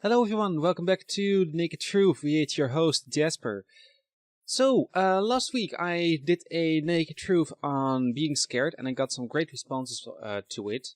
Hello everyone, welcome back to The Naked Truth. It's your host Jasper. Last week I did a Naked Truth on being scared and I got some great responses to it.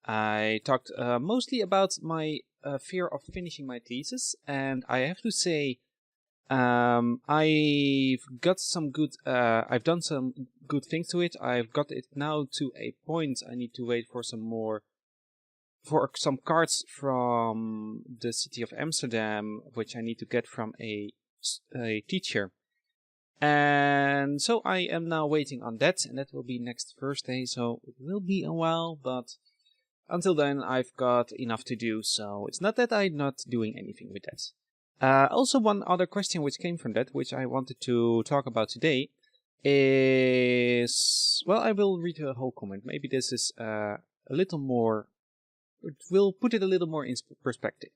I talked mostly about my fear of finishing my thesis, and I have to say I've done some good things to it. I've got it now to a point I need to wait for some cards from the city of Amsterdam, which I need to get from a teacher. And so I am now waiting on that, and that will be next Thursday, so it will be a while, but until then I've got enough to do, so it's not that I'm not doing anything with that. Also, one other question which came from that, which I wanted to talk about today, is... Well, I will read a whole comment. Maybe this is a little more... We'll put it a little more in perspective.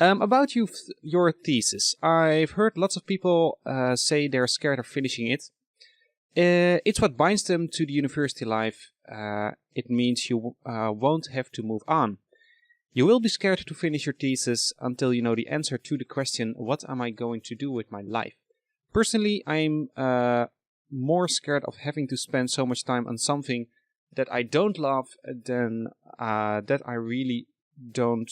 About your thesis, I've heard lots of people say they're scared of finishing it. It's what binds them to the university life. It means you won't have to move on. You will be scared to finish your thesis until you know the answer to the question, what am I going to do with my life? Personally, I'm more scared of having to spend so much time on something that I don't love than that I really don't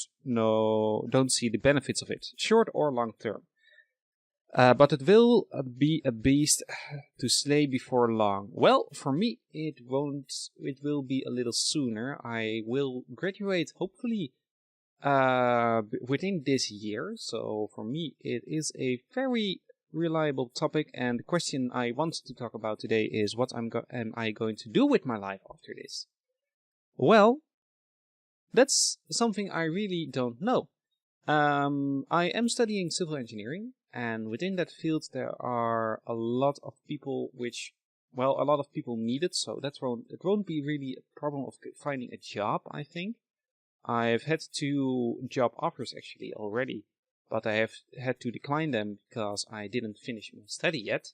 see the benefits of it, short or long term. But it will be a beast to slay before long. Well, for me, it won't. It will be a little sooner. I will graduate, hopefully, within this year. So for me, it is a very reliable topic. And the question I want to talk about today is what am I going to do with my life after this? Well, that's something I really don't know. I am studying civil engineering, and within that field there are a lot of people a lot of people need it, so it won't be really a problem of finding a job, I think. I've had 2 job offers actually already, but I have had to decline them because I didn't finish my study yet.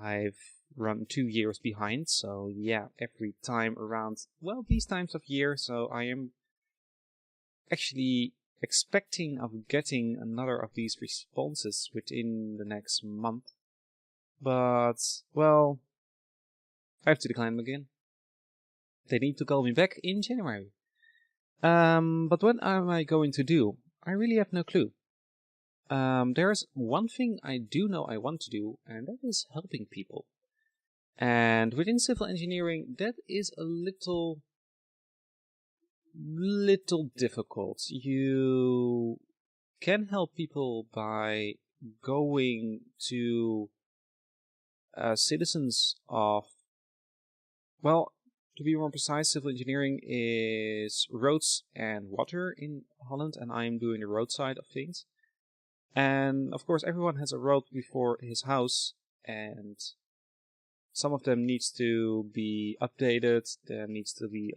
I've run 2 years behind, so yeah, every time around, these times of year, so I am actually expecting of getting another of these responses within the next month. But, I have to decline them again. They need to call me back in January. But what am I going to do? I really have no clue. There's one thing I do know I want to do, and that is helping people. And within civil engineering, that is a little difficult. You can help people by going to citizens of, to be more precise, civil engineering is roads and water in Holland, and I'm doing the road side of things. And of course, everyone has a road before his house, and some of them needs to be updated. There needs to be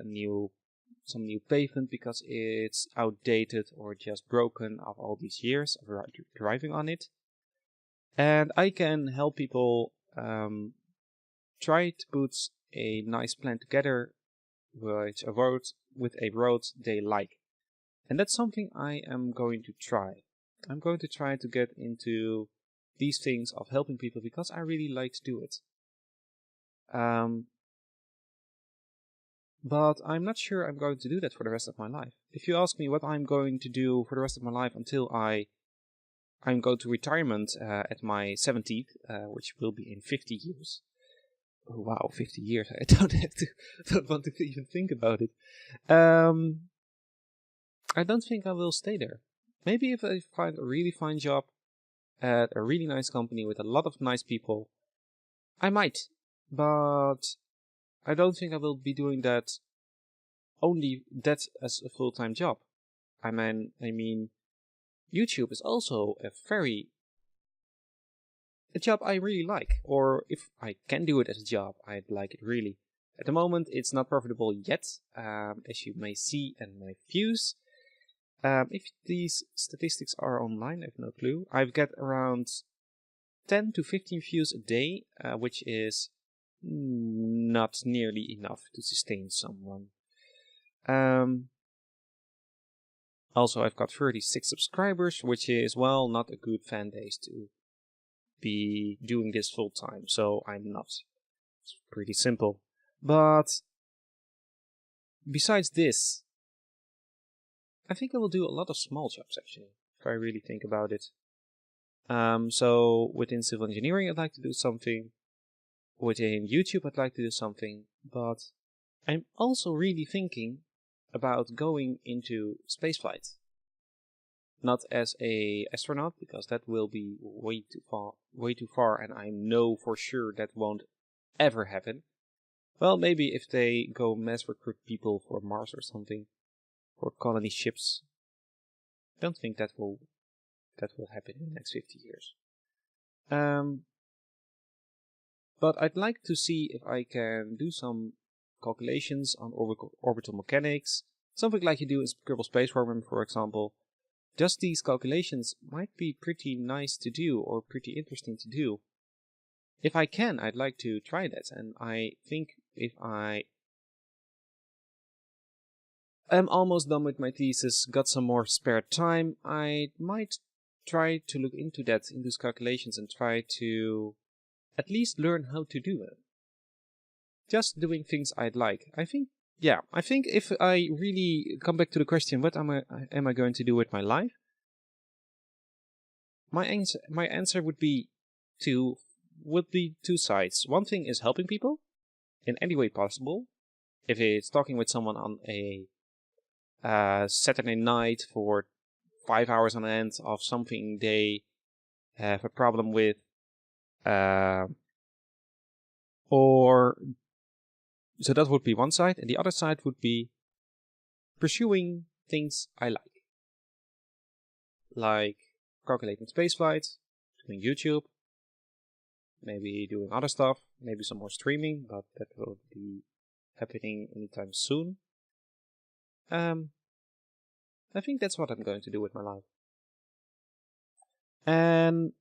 some new pavement because it's outdated or just broken of all these years of driving on it. And I can help people try to put a nice plan together with a road they like. And that's something I am going to try. I'm going to try to get into these things of helping people because I really like to do it. But I'm not sure I'm going to do that for the rest of my life. If you ask me what I'm going to do for the rest of my life until I'm going to retirement at my 70th, which will be in 50 years. Oh, wow, 50 years. I don't want to even think about it. I don't think I will stay there. Maybe if I find a really fine job at a really nice company with a lot of nice people, I might. But I don't think I will be doing that as a full-time job. I mean, YouTube is also a job I really like. Or if I can do it as a job, I'd like it really. At the moment, it's not profitable yet, as you may see in my views. If these statistics are online, I have no clue. I've got around 10 to 15 views a day, which is not nearly enough to sustain someone. Also, I've got 36 subscribers, which is, well, not a good fan base to be doing this full time, so I'm not. It's pretty simple. But besides this, I think I will do a lot of small jobs actually, if I really think about it. So within civil engineering, I'd like to do something. Within YouTube, I'd like to do something. But I'm also really thinking about going into spaceflight. Not as a astronaut, because that will be way too far, and I know for sure that won't ever happen. Well, maybe if they go mass recruit people for Mars or something, for colony ships. I don't think that will happen in the next 50 years. But I'd like to see if I can do some calculations on orbital mechanics, something like you do in Kerbal Space Program, for example. Just these calculations might be pretty nice to do or pretty interesting to do. If I can, I'd like to try that, and I think if I am almost done with my thesis, got some more spare time, I might try to look into that, in those calculations, and try to at least learn how to do it. Just doing things I'd like. I think if I really come back to the question, what am I going to do with my life? My answer would be two sides. One thing is helping people in any way possible. If it's talking with someone on a Saturday night for 5 hours on end of something they have a problem with, so that would be one side, and the other side would be pursuing things I like calculating spaceflight, doing YouTube, maybe doing other stuff, maybe some more streaming, but that will be happening anytime soon. I think that's what I'm going to do with my life. And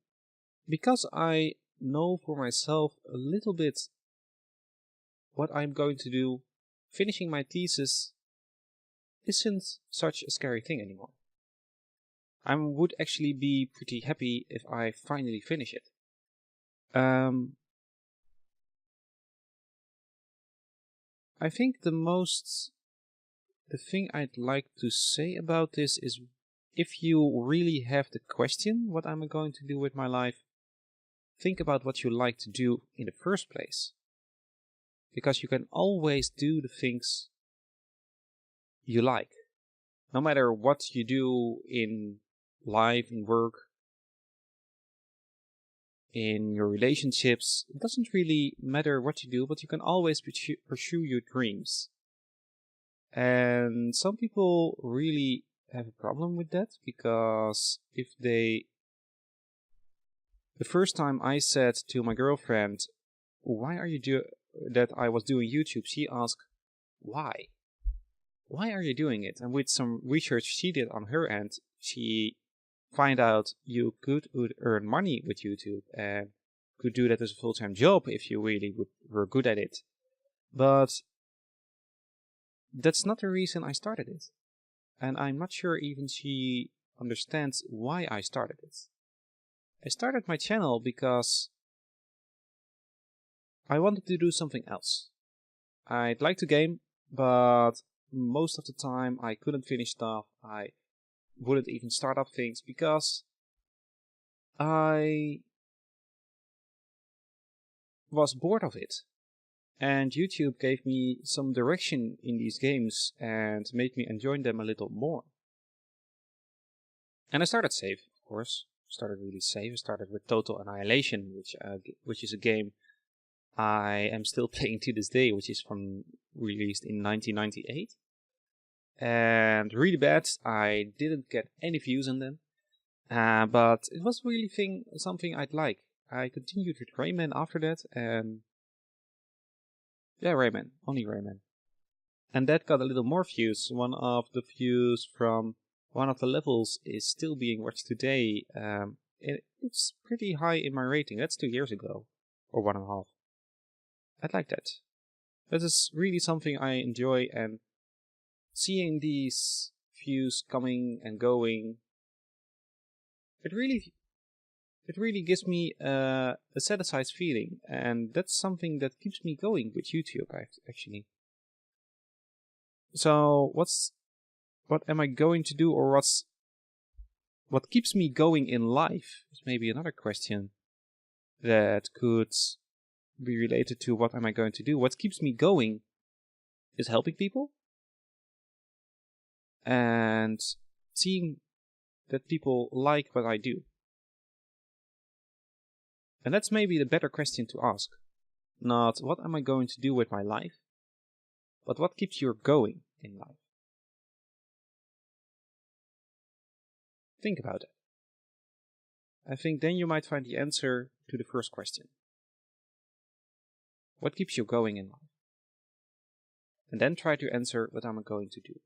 because I know for myself a little bit what I'm going to do, finishing my thesis isn't such a scary thing anymore. I would actually be pretty happy if I finally finish it. I think the thing I'd like to say about this is, if you really have the question, what am I going to do with my life, think about what you like to do in the first place. Because you can always do the things you like. No matter what you do in life, in work, in your relationships, it doesn't really matter what you do, but you can always pursue your dreams. And some people really have a problem with that, because the first time I said to my girlfriend, why are you that I was doing YouTube, she asked, why? Why are you doing it? And with some research she did on her end, she find out you could earn money with YouTube and could do that as a full-time job if you really were good at it. But that's not the reason I started it. And I'm not sure even she understands why I started it. I started my channel because I wanted to do something else. I'd like to game, but most of the time I couldn't finish stuff. I wouldn't even start up things because I was bored of it. And YouTube gave me some direction in these games and made me enjoy them a little more. And I started safe, of course. Started really safe. I started with Total Annihilation, which is a game I am still playing to this day, which is released in 1998. And really bad. I didn't get any views on them. But it was really something I'd like. I continued with Rayman after that, and yeah, Rayman, only Rayman. And that got a little more views. One of the views from one of the levels is still being watched today. It's pretty high in my rating. That's 2 years ago, or 1.5. I'd like that. That is really something I enjoy, and seeing these views coming and going, it really gives me a satisfied feeling, and that's something that keeps me going with YouTube actually. So what am I going to do, or what keeps me going in life is maybe another question that could be related to what am I going to do. What keeps me going is helping people and seeing that people like what I do. And that's maybe the better question to ask. Not what am I going to do with my life, but what keeps you going in life. Think about it. I think then you might find the answer to the first question. What keeps you going in life? And then try to answer what am I going to do.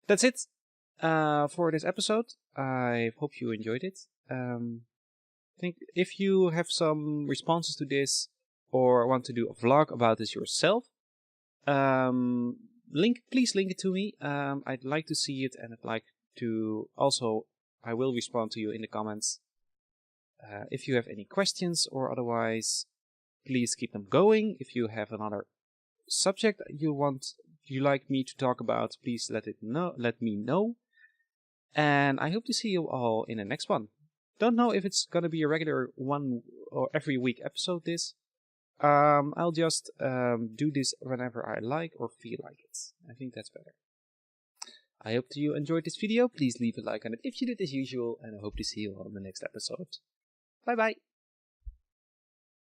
That's it for this episode. I hope you enjoyed it. I think if you have some responses to this or want to do a vlog about this yourself, please link it to me. I'd like to see it, and I'd like to also, I will respond to you in the comments. If you have any questions or otherwise, please keep them going. If you have another subject you like me to talk about, please let me know. And I hope to see you all in the next one. Don't know if it's gonna be a regular one or every week episode this. I'll just do this whenever I like or feel like it. I think that's better. I hope you enjoyed this video. Please leave a like on it if you did as usual, and I hope to see you all in the next episode. Bye bye.